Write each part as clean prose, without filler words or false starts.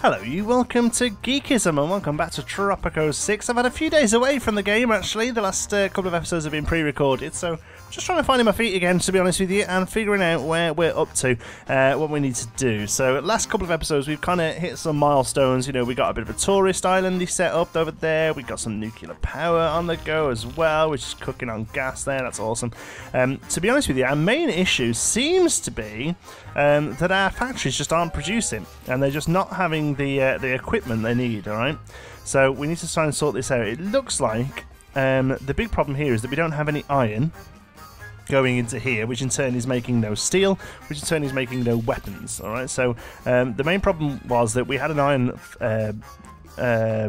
Hello you, welcome to Geekism and welcome back to Tropico 6. I've had a few days away from the game actually, the last couple of episodes have been pre-recorded, so just trying to find my feet again to be honest with you and figuring out where we're up to, what we need to do. So last couple of episodes we've kind of hit some milestones, you know, we got a bit of a tourist island set up over there, we got some nuclear power on the go as well, which is cooking on gas there, that's awesome. To be honest with you, our main issue seems to be that our factories just aren't producing and they're just not having the equipment they need, alright? So we need to try and sort this out. It looks like the big problem here is that we don't have any iron going into here, which in turn is making no steel, which in turn is making no weapons, alright? So the main problem was that we had an iron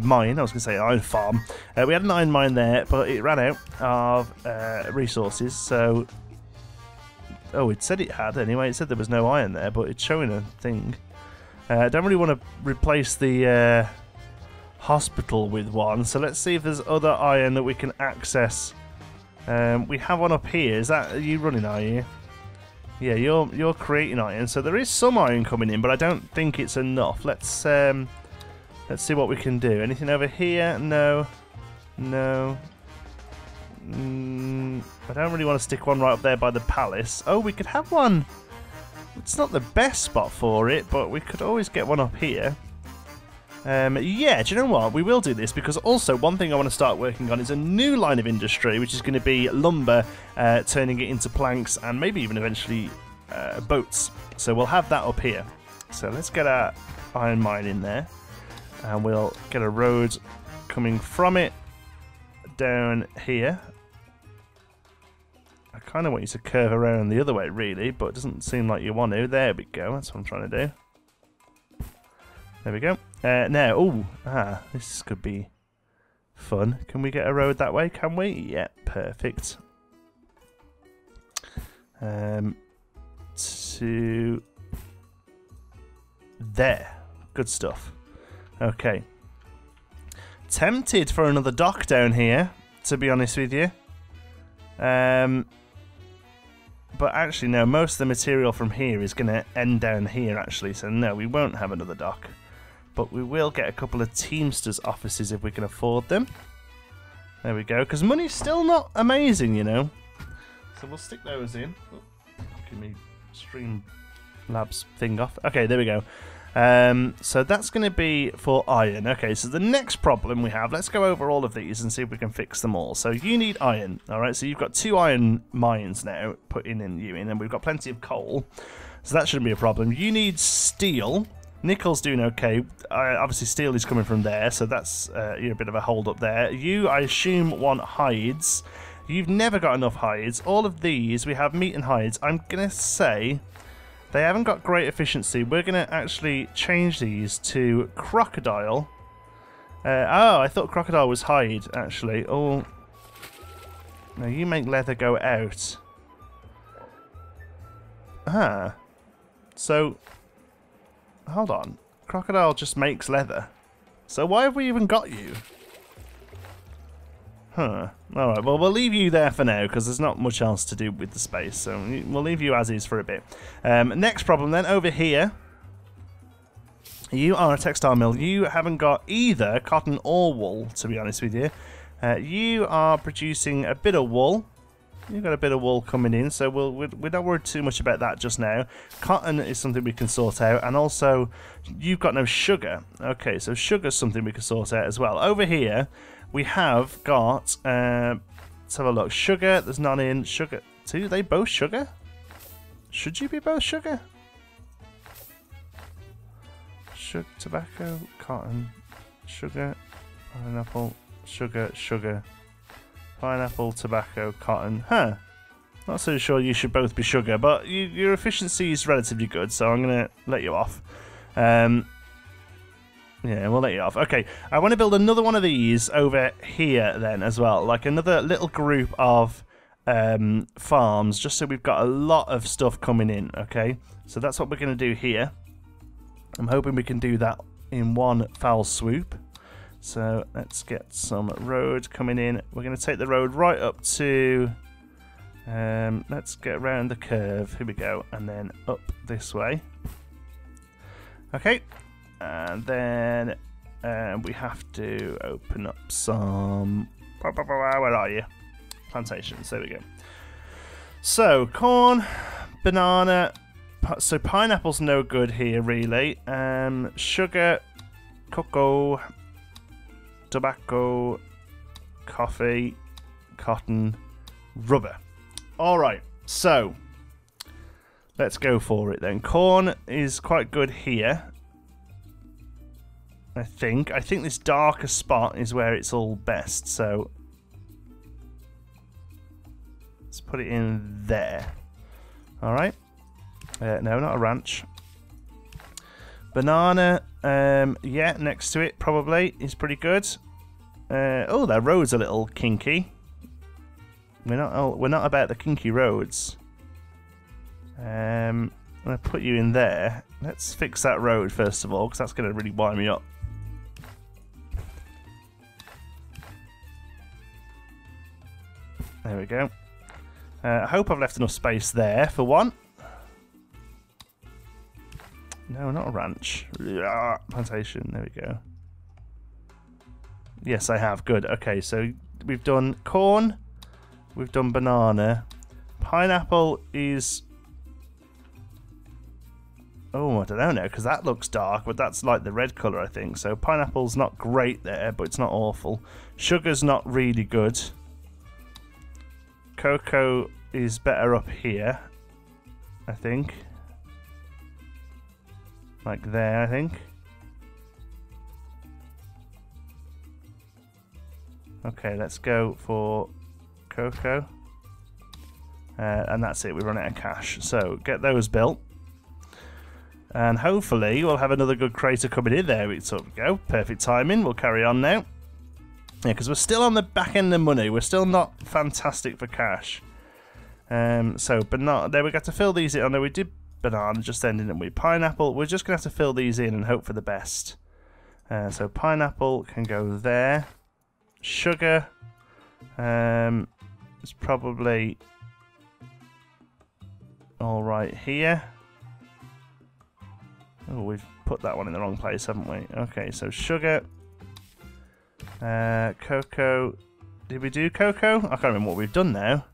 mine, I was going to say iron farm. We had an iron mine there, but it ran out of resources, so... Oh, it said it had anyway, it said there was no iron there, but it's showing a thing. I don't really want to replace the hospital with one, so let's see if there's other iron that we can access. We have one up here. Is that, are you running, are you? Yeah, you're creating iron, so there is some iron coming in, but I don't think it's enough. Let's see what we can do. Anything over here? No. No. I don't really want to stick one right up there by the palace. Oh, we could have one. It's not the best spot for it, but we could always get one up here. Yeah, do you know what? We will do this because also one thing I want to start working on is a new line of industry, which is going to be lumber, turning it into planks and maybe even eventually boats. So we'll have that up here. So let's get our iron mine in there and we'll get a road coming from it down here. I kind of want you to curve around the other way really, but it doesn't seem like you want to. There we go, that's what I'm trying to do. There we go. Now, this could be fun. Can we get a road that way? Can we? Yeah, perfect. To there. Good stuff. Okay. Tempted for another dock down here, to be honest with you. But actually, no, most of the material from here is going to end down here, actually. So, no, we won't have another dock. But we will get a couple of Teamsters offices if we can afford them. There we go. Because money's still not amazing, you know. So we'll stick those in. Oh, give me Streamlabs thing off. Okay, there we go. So that's going to be for iron. Okay, so the next problem we have, let's go over all of these and see if we can fix them all. So you need iron, alright, so you've got 2 iron mines now putting in you in, and we've got plenty of coal, so that shouldn't be a problem. You need steel. Nickel's doing okay. Obviously steel is coming from there, so that's a bit of a hold up there. You, I assume, want hides. You've never got enough hides. All of these, we have meat and hides. I'm going to say... they haven't got great efficiency. We're going to actually change these to crocodile. Oh, I thought crocodile was hide, actually. Oh, no, you make leather go out. Ah. So, hold on. Crocodile just makes leather. So why have we even got you? Huh. Alright, well, we'll leave you there for now, because there's not much else to do with the space, so we'll leave you as is for a bit. Next problem then, over here. You are a textile mill. You haven't got either cotton or wool, to be honest with you. You are producing a bit of wool. You've got a bit of wool coming in, so we're not worried too much about that just now. Cotton is something we can sort out, and also, you've got no sugar. Okay, so sugar's something we can sort out as well. Over here... we have got, let's have a look, sugar, there's none in, sugar, are they both sugar? Should you be both sugar? Sugar, tobacco, cotton, sugar, pineapple, sugar, sugar, pineapple, tobacco, cotton, huh. Not so sure you should both be sugar, but your efficiency is relatively good, so I'm going to let you off. Yeah, we'll let you off. Okay, I want to build another one of these over here then as well. Like another little group of farms, just so we've got a lot of stuff coming in, okay? So that's what we're going to do here. I'm hoping we can do that in one foul swoop. So let's get some road coming in. We're going to take the road right up to... let's get around the curve. Here we go. And then up this way. Okay. And then we have to open up some... Where are you? Plantations, there we go. So, corn, banana... So pineapple's no good here, really. Sugar, cocoa, tobacco, coffee, cotton, rubber. Alright, so let's go for it then. Corn is quite good here. I think this darker spot is where it's all best, so let's put it in there. Alright. No, not a ranch. Banana, yeah, next to it probably is pretty good. Oh, that road's a little kinky. We're not about the kinky roads. I'm gonna put you in there. Let's fix that road first of all, because that's gonna really wind me up. There we go. I hope I've left enough space there for one. No, not a ranch. Plantation. There we go. Yes, I have. Good. Okay, so we've done corn. We've done banana. Pineapple is... Oh, I don't know now, because that looks dark, but that's like the red colour, I think. So pineapple's not great there, but it's not awful. Sugar's not really good. Cocoa is better up here, I think. Like there, I think. Okay, let's go for cocoa. And that's it, we run out of cash. So, get those built. And hopefully we'll have another good crater coming in there. We sort of go. Perfect timing. We'll carry on now. Yeah, because we're still on the back end of money. We're still not fantastic for cash. So, banana. There we got to fill these in. I know we did banana just then, didn't we? Pineapple. We're just going to have to fill these in and hope for the best. So, pineapple can go there. Sugar. It's probably all right here. Oh, we've put that one in the wrong place, haven't we? Okay, so sugar. Cocoa. Did we do cocoa? I can't remember what we've done now.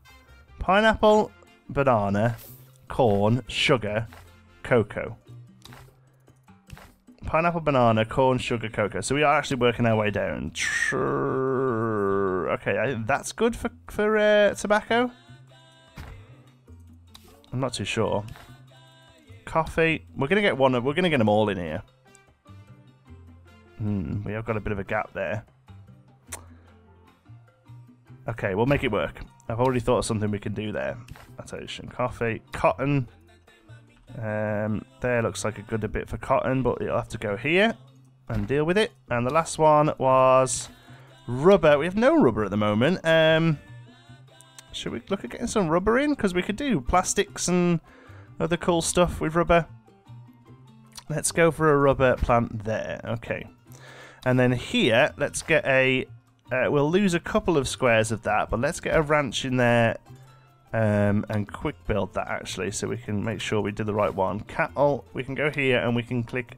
Pineapple, banana, corn, sugar, cocoa. Pineapple, banana, corn, sugar, cocoa. So we are actually working our way down. Okay, that's good for tobacco. I'm not too sure. Coffee. We're gonna get one. We're gonna get them all in here. We have got a bit of a gap there. Okay, we'll make it work. I've already thought of something we can do there. Plantation, coffee, cotton. There looks like a good bit for cotton, but it'll have to go here and deal with it. And the last one was rubber. We have no rubber at the moment. Should we look at getting some rubber in? Because we could do plastics and other cool stuff with rubber. Let's go for a rubber plant there. Okay. And then here, let's get a... we'll lose a couple of squares of that, but let's get a ranch in there and quick build that, actually, so we can make sure we do the right one. Cattle, we can go here and we can click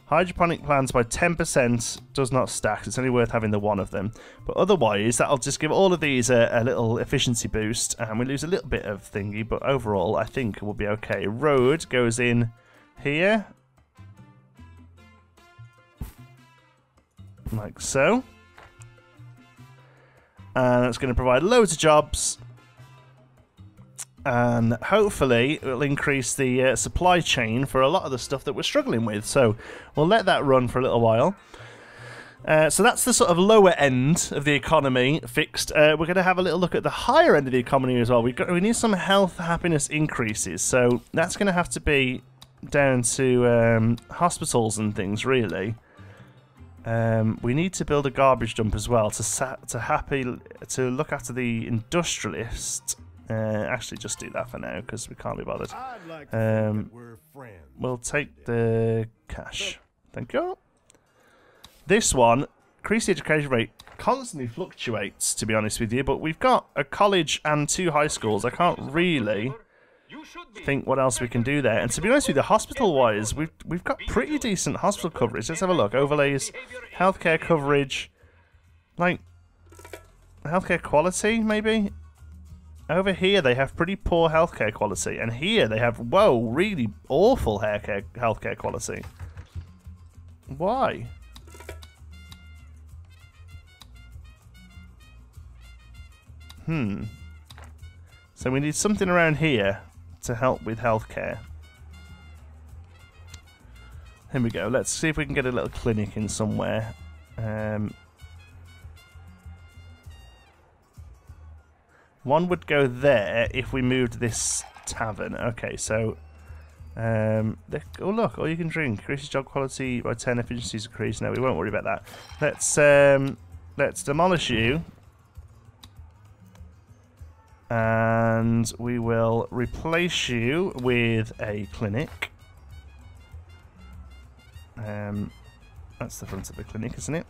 hydroponic plants by 10% does not stack. It's only worth having the one of them. But otherwise, that'll just give all of these a little efficiency boost, and we lose a little bit of thingy, but overall, I think we'll be okay. Road goes in here. Like so. And it's going to provide loads of jobs. And hopefully it will increase the supply chain for a lot of the stuff that we're struggling with. So we'll let that run for a little while. So that's the sort of lower end of the economy fixed. We're going to have a little look at the higher end of the economy as well. We need some health, happiness increases. So that's going to have to be down to hospitals and things, really. We need to build a garbage dump as well to look after the industrialists. Actually, just do that for now because we can't be bothered. Like we're we'll take the cash. Thank you. This one, increase the education rate, constantly fluctuates, to be honest with you, but we've got a college and 2 high schools. I can't really think what else we can do there. And to be honest with you, hospital-wise, we've got pretty decent hospital coverage. Let's have a look. Overlays, healthcare coverage, like healthcare quality, maybe. Over here, they have pretty poor healthcare quality, and here they have, whoa, really awful healthcare quality. Why? So we need something around here to help with healthcare. Here we go. Let's see if we can get a little clinic in somewhere. One would go there if we moved this tavern. Okay, so oh look, all you can drink increases job quality by 10, efficiencies increase. No, we won't worry about that. Let's demolish you, and we will replace you with a clinic. That's the front of the clinic, isn't it?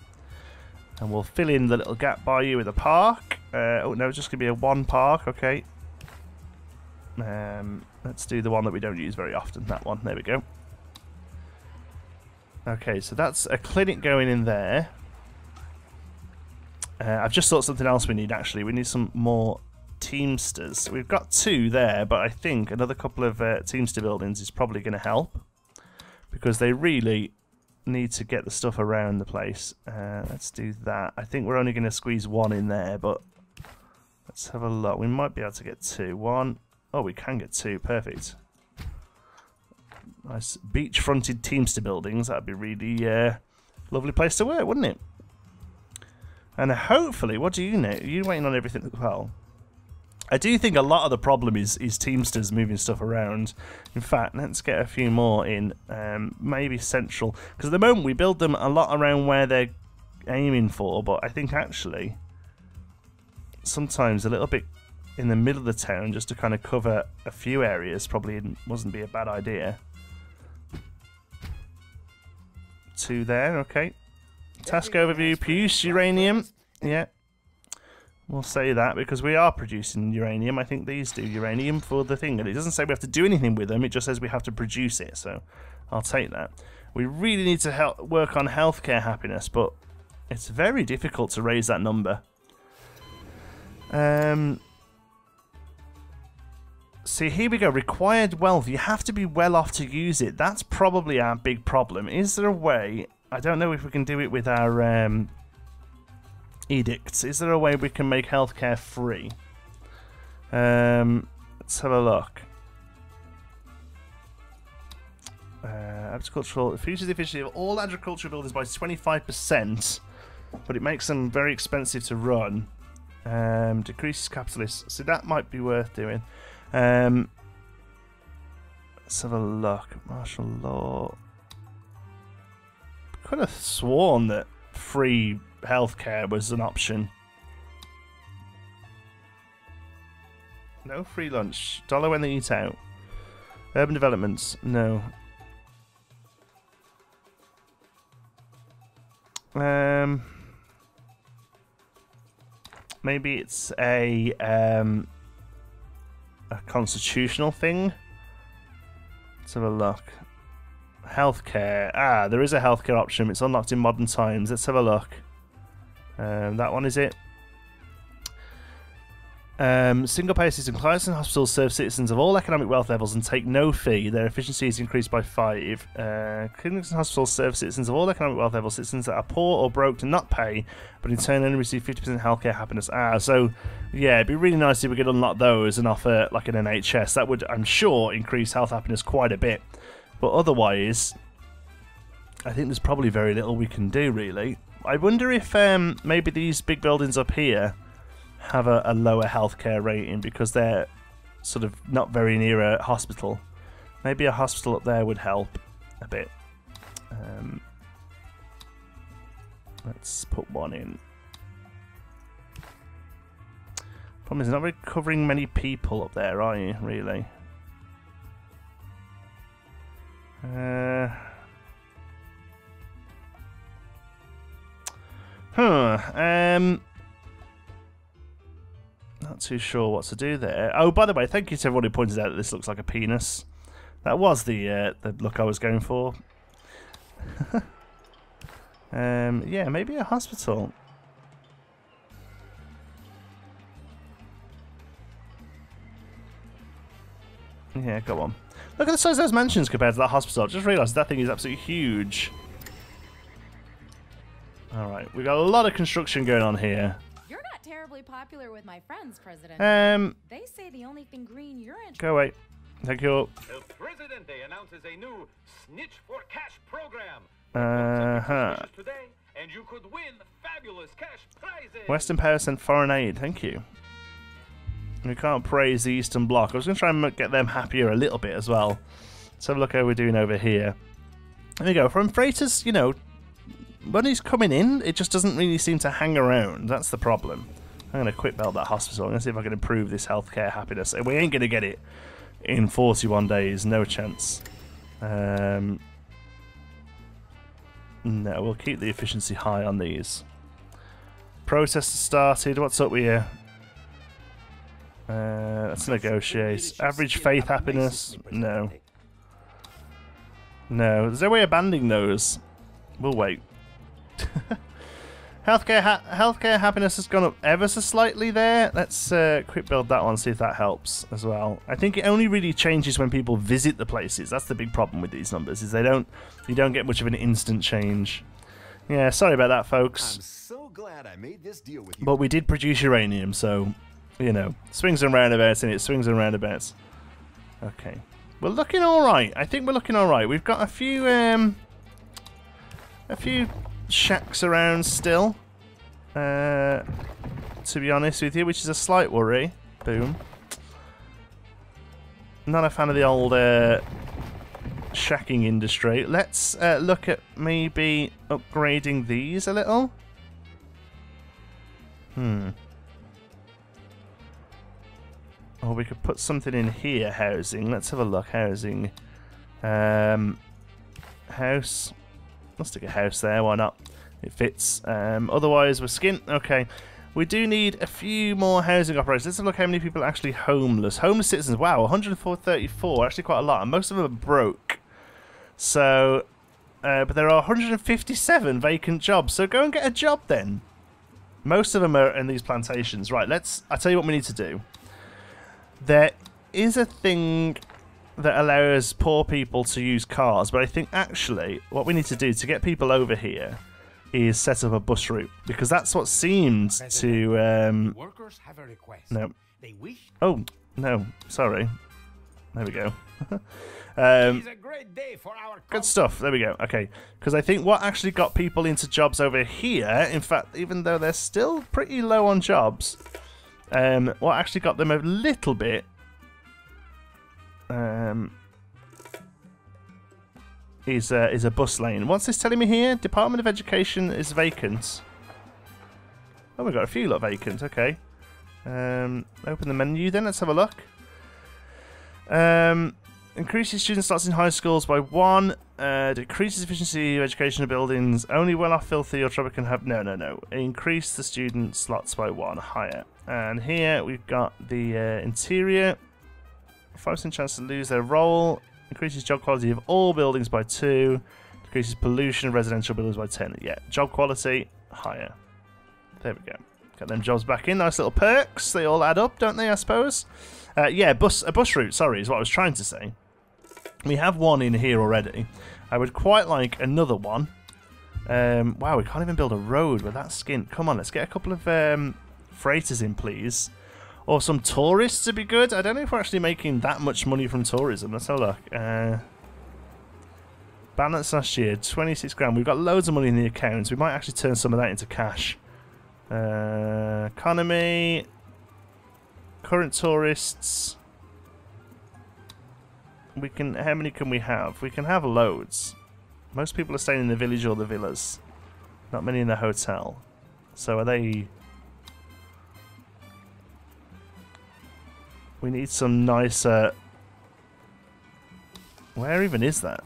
And we'll fill in the little gap by you with a park. Oh no, it's just gonna be a one park. Okay. Let's do the one that we don't use very often. That one. There we go. Okay, so that's a clinic going in there. I've just thought something else we need. Actually, we need some more Teamsters. We've got 2 there, but I think another couple of Teamster buildings is probably going to help because they really need to get the stuff around the place. Let's do that. I think we're only going to squeeze 1 in there, but let's have a look. We might be able to get 2. 1. Oh, we can get 2. Perfect. Nice beach-fronted Teamster buildings. That'd be really lovely place to work, wouldn't it? And hopefully, what do you know? Are you waiting on everything as well? I do think a lot of the problem is Teamsters moving stuff around. In fact, let's get a few more in, maybe central. Because at the moment we build them a lot around where they're aiming for, but I think actually sometimes a little bit in the middle of the town just to kind of cover a few areas probably wasn't be a bad idea. 2 there, okay. Task overview, produce uranium. Yeah. We'll say that because we are producing uranium. I think these do uranium for the thing. And it doesn't say we have to do anything with them. It just says we have to produce it. So I'll take that. We really need to work on healthcare happiness, but it's very difficult to raise that number. See, here we go. Required wealth. You have to be well off to use it. That's probably our big problem. Is there a way... I don't know if we can do it with our... edicts. Is there a way we can make healthcare free? Let's have a look. Agricultural increases the efficiency of all agricultural buildings by 25%, but it makes them very expensive to run. Decreases capitalists. So that might be worth doing. Let's have a look. Martial law. Could have sworn that free healthcare was an option. No free lunch. $1 when they eat out. Urban developments. No. Maybe it's a constitutional thing. Let's have a look. Healthcare. Ah, there is a healthcare option. It's unlocked in modern times. Let's have a look. That one, is it? Single-payer system. Clients and hospitals serve citizens of all economic wealth levels and take no fee. Their efficiency is increased by 5. Clinics and hospitals serve citizens of all economic wealth levels. Citizens that are poor or broke do not pay, but in turn only receive 50% healthcare happiness. Ah, so yeah, it'd be really nice if we could unlock those and offer like an NHS. That would, I'm sure, increase health happiness quite a bit. But otherwise, I think there's probably very little we can do, really. I wonder if maybe these big buildings up here have a lower healthcare rating because they're sort of not very near a hospital. Maybe a hospital up there would help a bit. Let's put one in. Problem is, not really covering many people up there, are you, really? Not too sure what to do there. Oh, by the way, thank you to everyone who pointed out that this looks like a penis. That was the look I was going for. Yeah, maybe a hospital. Yeah, go on. Look at the size of those mansions compared to that hospital. I just realised that thing is absolutely huge. Alright, we've got a lot of construction going on here. You're not terribly popular with my friends, President. They say the only thing green you're interested in. Go away. Thank you. El Presidente announces a new Snitch for Cash program. Today, and you could win fabulous cash prizes. Western Power sent foreign aid. Thank you. We can't praise the Eastern Bloc. I was going to try and get them happier a little bit as well. Let's have a look how we're doing over here. There we go. From freighters, you know, money's coming in. It just doesn't really seem to hang around. That's the problem. I'm going to quick belt that hospital. I'm going to see if I can improve this healthcare happiness. We ain't going to get it in 41 days. No chance. No, we'll keep the efficiency high on these. Protest started. What's up with you? Let's negotiate. Average faith happiness? No. No. There's no way of banding those. We'll wait. Healthcare happiness has gone up ever so slightly there. Let's quick build that one, see if that helps as well. I think it only really changes when people visit the places. That's the big problem with these numbers, is you don't get much of an instant change. Yeah, sorry about that, folks. I'm so glad I made this deal with you. But we did produce uranium, so you know, swings and roundabouts in it, swings and roundabouts. Okay. We're looking alright. I think we're looking alright. We've got a few shacks around still. To be honest with you, which is a slight worry. Boom. Not a fan of the old shacking industry. Let's look at maybe upgrading these a little. Or we could put something in here, housing. Let's have a look, housing. House. Let's stick a house there, why not? It fits. Otherwise, we're skint. Okay. We do need a few more housing operations. Let's have a look how many people are actually homeless. Homeless citizens, wow, 134, actually quite a lot. And most of them are broke. So, but there are 157 vacant jobs. So go and get a job then. Most of them are in these plantations. Right, I'll tell you what we need to do. There is a thing that allows poor people to use cars, but I think actually what we need to do to get people over here is set up a bus route, because that's what seems to Workers have a request. no. They wish. Oh, no, sorry. There we go. It's a great day for our Good stuff. There we go. Okay, because I think what actually got people into jobs over here, in fact, even though they're still pretty low on jobs, what actually got them a little bit is a bus lane. What's this telling me here? Department of Education is vacant. Oh, we've got a few lot vacant. Okay. Open the menu then. Let's have a look. Increases student slots in high schools by 1. Decreases efficiency of educational buildings. Only well-off, filthy, or Tropico can have... No. Increase the student slots by 1. Higher. And here we've got the interior. 5% chance to lose their role. Increases job quality of all buildings by 2. Decreases pollution of residential buildings by 10. Yeah, job quality, higher. There we go. Get them jobs back in. Nice little perks. They all add up, don't they, I suppose? Yeah, a bus route, sorry, is what I was trying to say. We have one in here already. I would quite like another one. Wow, we can't even build a road with that skint. Come on, let's get a couple of freighters in, please. Or some tourists would be good. I don't know if we're actually making that much money from tourism. Let's have a look. Balance last year, 26 grand. We've got loads of money in the accounts. We might actually turn some of that into cash. Economy. Current tourists. We can. How many can we have? We can have loads. Most people are staying in the village or the villas. Not many in the hotel. So are they... We need some nicer... Where even is that?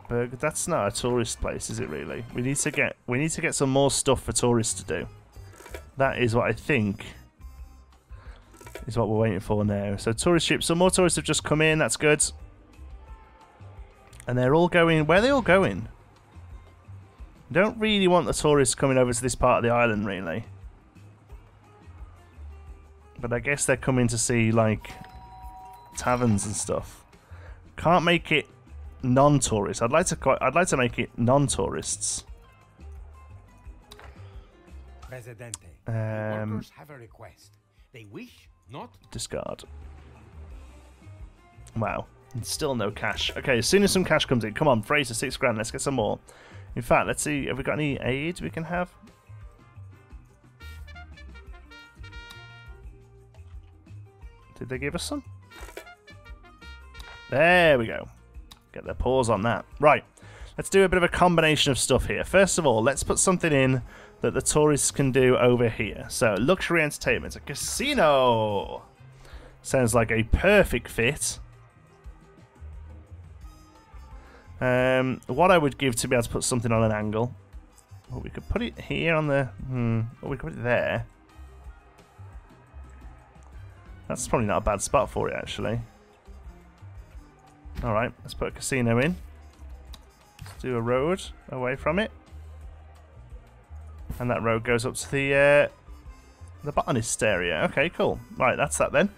That's not a tourist place, is it really? We need to get some more stuff for tourists to do. That is what I think. is what we're waiting for now. So tourist ships, some more tourists have just come in, that's good. And they're all going, where are they all going? Don't really want the tourists coming over to this part of the island, really. But I guess they're coming to see, like, taverns and stuff. Can't make it non-tourists. I'd like to make it non-tourists. Presidente, workers have a request. They wish not discard. Wow. And still no cash. Okay, as soon as some cash comes in, come on, Fraser, 6 grand. Let's get some more. In fact, let's see. Have we got any aid we can have? Did they give us some? There we go. Get their paws on that. Right. Let's do a bit of a combination of stuff here. First of all, let's put something in that the tourists can do over here. So, luxury entertainment. A casino! Sounds like a perfect fit. What I would give to be able to put something on an angle. Well, we could put it here on the... Or we could put it there. That's probably not a bad spot for it, actually. Alright, let's put a casino in. Let's do a road away from it. And that road goes up to the botanist area. Okay, cool. Right, that's that then.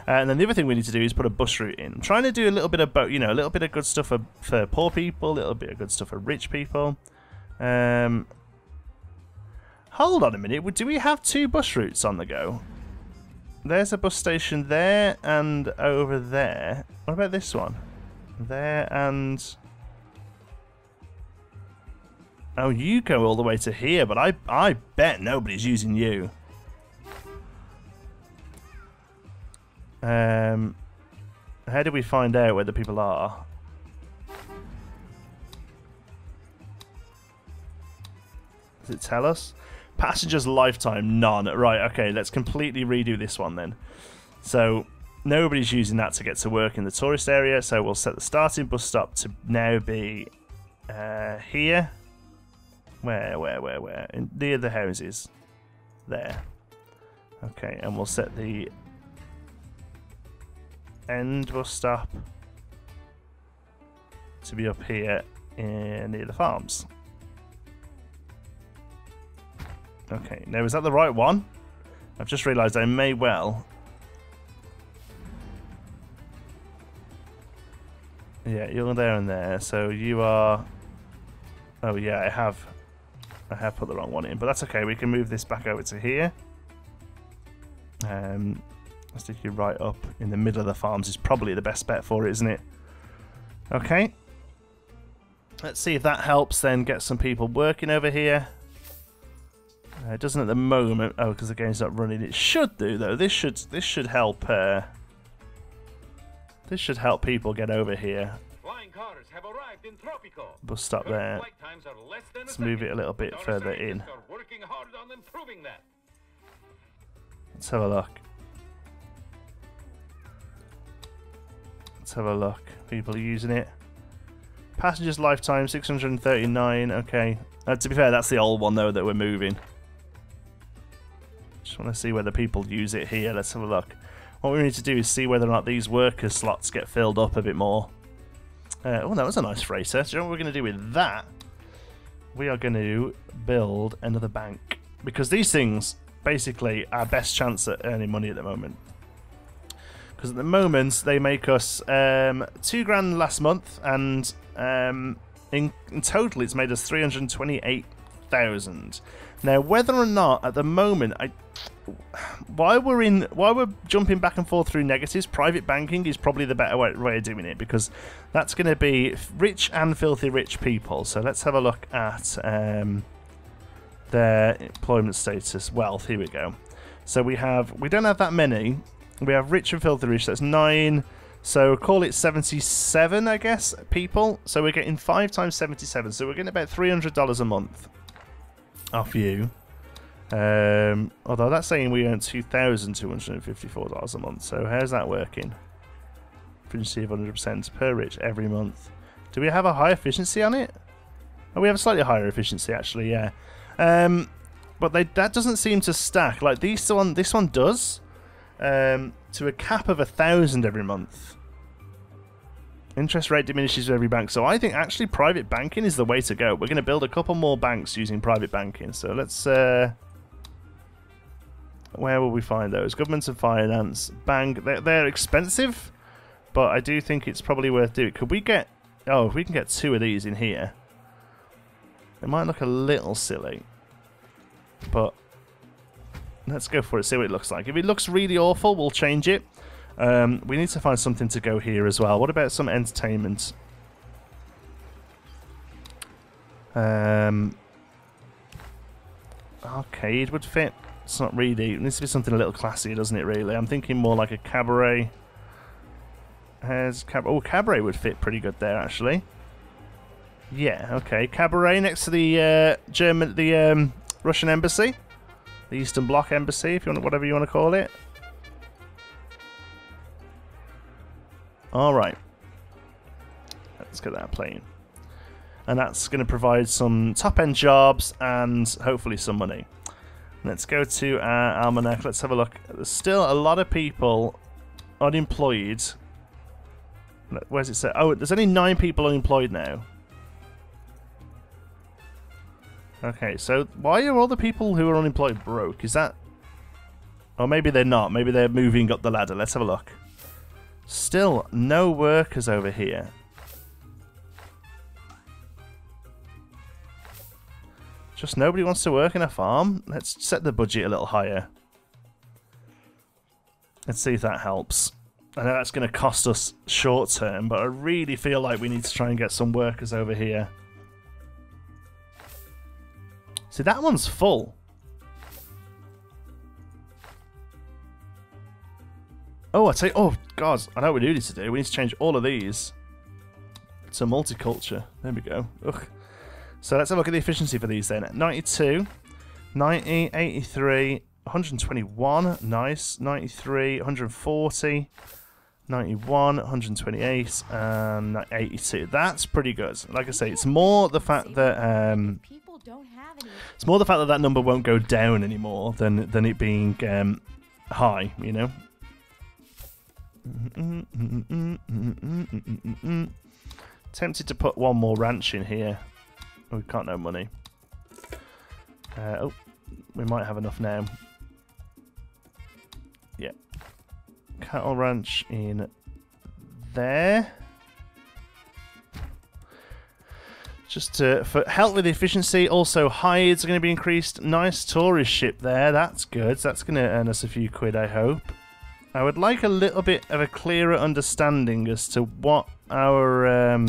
And then the other thing we need to do is put a bus route in. I'm trying to do a little bit of both, you know, a little bit of good stuff for poor people, a little bit of good stuff for rich people. Hold on a minute. Do we have 2 bus routes on the go? There's a bus station there and over there. What about this one? There and... Oh, you go all the way to here, but I bet nobody's using you. How do we find out where the people are? Does it tell us? Passengers lifetime, none. Right, okay, let's completely redo this one then. So, nobody's using that to get to work in the tourist area, so we'll set the starting bus stop to now be here. Where? Near the houses. There. Okay, and we'll set the end bus stop to be up here near the farms. Okay, now is that the right one? I've just realised I may well... Yeah, you're there and there, so you are... Oh yeah, I have put the wrong one in, but that's okay, we can move this back over to here. Let's stick you right up in the middle of the farms is probably the best bet for it, isn't it? Okay. Let's see if that helps then get some people working over here. It doesn't at the moment. Oh, because the game's not running. It should do though. This should help. This should help people get over here. Flying cars have arrived in Tropico. Bus stop there. Let's move it a little bit further in. Working hard on improving that. Let's have a look. Let's have a look. People are using it. Passengers lifetime 639. Okay. To be fair, that's the old one though that we're moving. Just want to see whether people use it here. Let's have a look. What we need to do is see whether or not these worker slots get filled up a bit more. Oh, that was a nice freighter. Do you know what we're going to do with that? We are going to build another bank. Because these things, basically, our best chance at earning money at the moment. Because at the moment, they make us 2 grand last month, and in total, it's made us 328,000. Now, whether or not at the moment, while we're jumping back and forth through negatives, private banking is probably the better way of doing it, because that's going to be rich and filthy rich people. So let's have a look at their employment status, wealth. Here we go. So we don't have that many. We have rich and filthy rich. That's 9. So call it 77, I guess, people. So we're getting 5 times 77. So we're getting about $300 a month off you. Although that's saying we earn $2,254 a month. So how's that working? Efficiency of 100% per rich every month. Do we have a high efficiency on it? Oh, we have a slightly higher efficiency actually. Yeah. But that doesn't seem to stack. Like this one does. to a cap of 1,000 every month. Interest rate diminishes with every bank. So I think actually private banking is the way to go. We're going to build a couple more banks using private banking. So let's... where will we find those? Government and finance. Bank. They're expensive, but I do think it's probably worth doing. Could we get... Oh, if we can get 2 of these in here. It might look a little silly, but let's go for it, see what it looks like. If it looks really awful, we'll change it. We need to find something to go here as well. What about some entertainment? Arcade would fit. It's not really. It needs to be something a little classier, doesn't it, really? I'm thinking more like a cabaret. Oh, cabaret would fit pretty good there, actually. Yeah, okay. Cabaret next to the Russian embassy. The Eastern Bloc embassy, if you want, whatever you want to call it. Alright. Let's get that playing. And that's going to provide some top-end jobs and hopefully some money. Let's go to our almanac. Let's have a look. There's still a lot of people unemployed. Where's it say? Oh, there's only 9 people unemployed now. Okay, so why are all the people who are unemployed broke? Is that... Or maybe they're not. Maybe they're moving up the ladder. Let's have a look. Still no workers over here. Just nobody wants to work in a farm? Let's set the budget a little higher. Let's see if that helps. I know that's going to cost us short term, but I really feel like we need to try and get some workers over here. See, that one's full. Oh, I tell you, oh, God, I know what we need to do. We need to change all of these to multicultural. There we go. Ugh. So let's have a look at the efficiency for these then. 92, 90, 83, 121, nice. 93, 140, 91, 128, and 82. That's pretty good. Like I say, it's more the fact that it's more the fact that that number won't go down anymore than it being high, you know. Tempted to put one more ranch in here. Oh, we can't, no money. Oh, we might have enough now. Yeah. Cattle ranch in there. Just to for help with the efficiency. Also, hides are going to be increased. Nice tourist ship there. That's good. That's going to earn us a few quid, I hope. I would like a little bit of a clearer understanding as to what our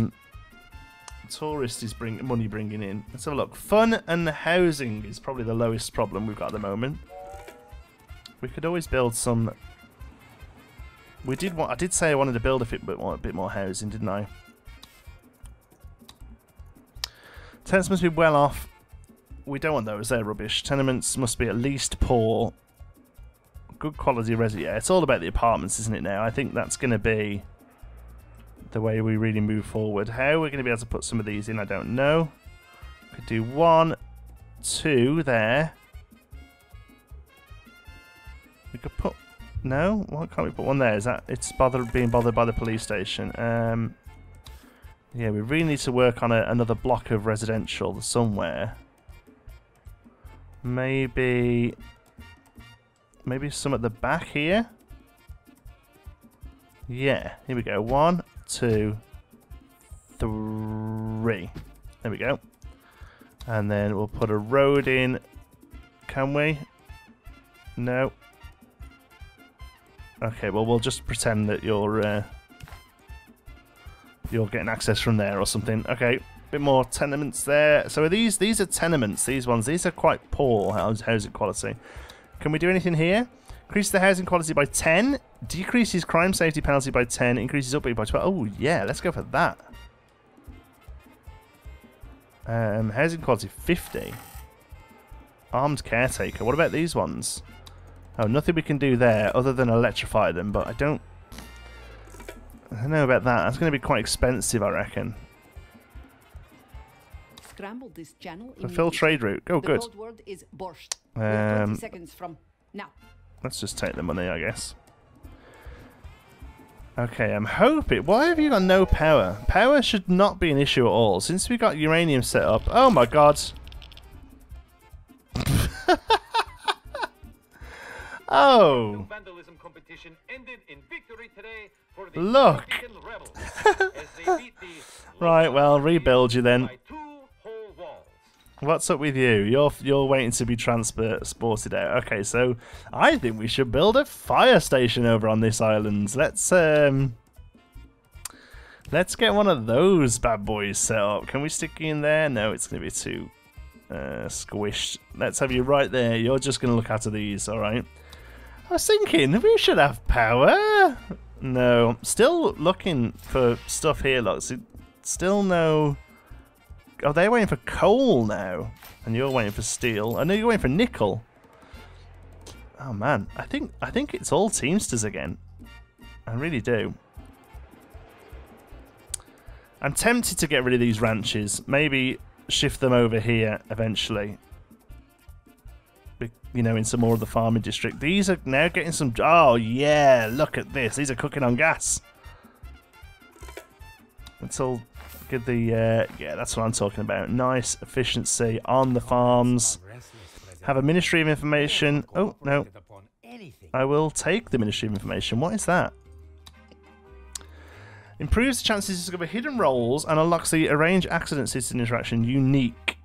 tourist is money bringing in. Let's have a look. Fun and housing is probably the lowest problem we've got at the moment. We could always build some. I did say I wanted to build a bit more housing, didn't I? Tenants must be well off. We don't want those. They're rubbish. Tenements must be at least poor. Good quality resi. Yeah, it's all about the apartments, isn't it now? I think that's going to be the way we really move forward. How we're going to be able to put some of these in, I don't know. Could do 1, 2 there. We could put... No? Why can't we put one there? Is that... It's being bothered by the police station. Yeah, we really need to work on another block of residential somewhere. Maybe some at the back here? Yeah, here we go. 1, 2, 3. There we go. And then we'll put a road in. Can we? No. Okay, well, we'll just pretend that you're getting access from there or something. Okay, bit more tenements there. So are these are tenements, these ones. These are quite poor housing quality. Can we do anything here? Increase the housing quality by 10. Decreases crime safety penalty by 10. Increases upbeat by 12. Oh, yeah, let's go for that. Housing quality 50. Armed caretaker. What about these ones? Oh, nothing we can do there other than electrify them, but I don't know about that. That's going to be quite expensive, I reckon. Scramble this channel. Fulfill trade route. Oh, good. The code word is borscht. 30 seconds from now. Let's just take the money, I guess. Okay, I'm hoping... Why have you got no power? Power should not be an issue at all. Since we got uranium set up... Oh my god! Oh! Vandalism competition ended in victory today for the Look! rebels, as they beat the Right, well, rebuild you then. by 2 whole walls. What's up with you? You're waiting to be transported out. Okay, so I think we should build a fire station over on this island. Let's get one of those bad boys set up. Can we stick you in there? No, it's gonna be too squished. Let's have you right there. You're just gonna look after these, all right? I was thinking we should have power. No, still looking for stuff here. Look, still no. Oh, they're waiting for coal now, and you're waiting for steel. I know you're waiting for nickel. Oh man, I think it's all Teamsters again. I really do. I'm tempted to get rid of these ranches. Maybe shift them over here eventually. You know, in some more of the farming district. These are now getting some... Oh yeah, look at this. These are cooking on gas. Let's all get the... yeah, that's what I'm talking about. Nice efficiency on the farms. Have a Ministry of Information. Oh, no. I will take the Ministry of Information. What is that? Improves the chances to discover hidden roles and unlocks the arrange accident citizen interaction unique.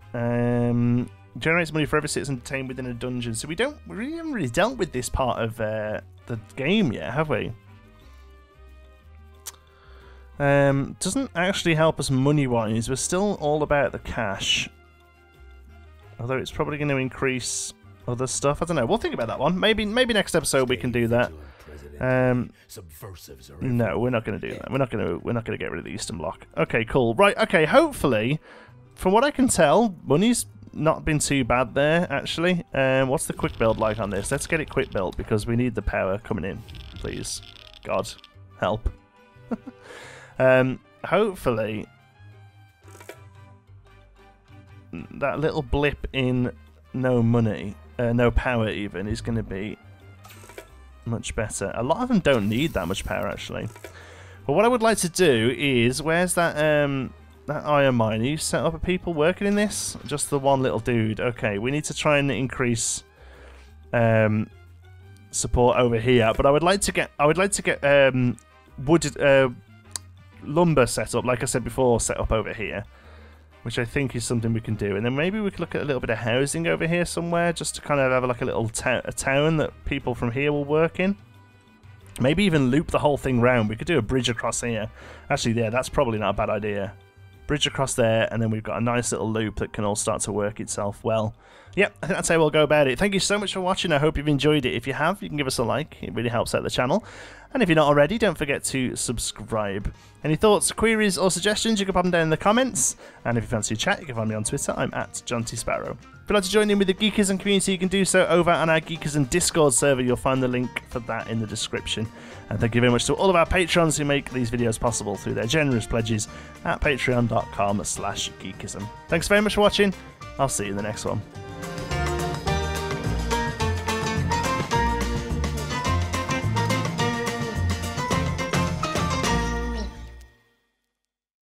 Generates money for every citizen detained within a dungeon. So we haven't really dealt with this part of the game yet, have we? Doesn't actually help us money-wise. We're still all about the cash. Although it's probably going to increase other stuff. I don't know. We'll think about that one. Maybe next episode we can do that. No, we're not going to do that. We're not going to get rid of the Eastern Bloc. Okay, cool. Right. Okay. Hopefully, from what I can tell, money's not been too bad there. Actually, what's the quick build like on this? Let's get it quick built because we need the power coming in. Please, God, help. Hopefully, that little blip in no money, no power even, is going to be much better. A lot of them don't need that much power actually. But what I would like to do is, where's that that iron mine? Are you set up of people working in this? Just the one little dude. Okay, we need to try and increase support over here. But I would like to get wooded lumber set up, like I said before, set up over here, which I think is something we can do. And then maybe we could look at a little bit of housing over here somewhere, just to kind of have like a little town that people from here will work in. Maybe even loop the whole thing round. We could do a bridge across here. Actually, yeah, that's probably not a bad idea. Bridge across there, and then we've got a nice little loop that can all start to work itself well. Yep, I think that's how we'll go about it. Thank you so much for watching. I hope you've enjoyed it. If you have, you can give us a like. It really helps out the channel. And if you're not already, don't forget to subscribe. Any thoughts, queries, or suggestions, you can pop them down in the comments. And if you fancy a chat, you can find me on Twitter. I'm at JohnTSparrow. If you'd like to join in with the Geekism community, you can do so over on our Geekism Discord server. You'll find the link for that in the description. And thank you very much to all of our patrons who make these videos possible through their generous pledges at patreon.com/geekism. Thanks very much for watching. I'll see you in the next one.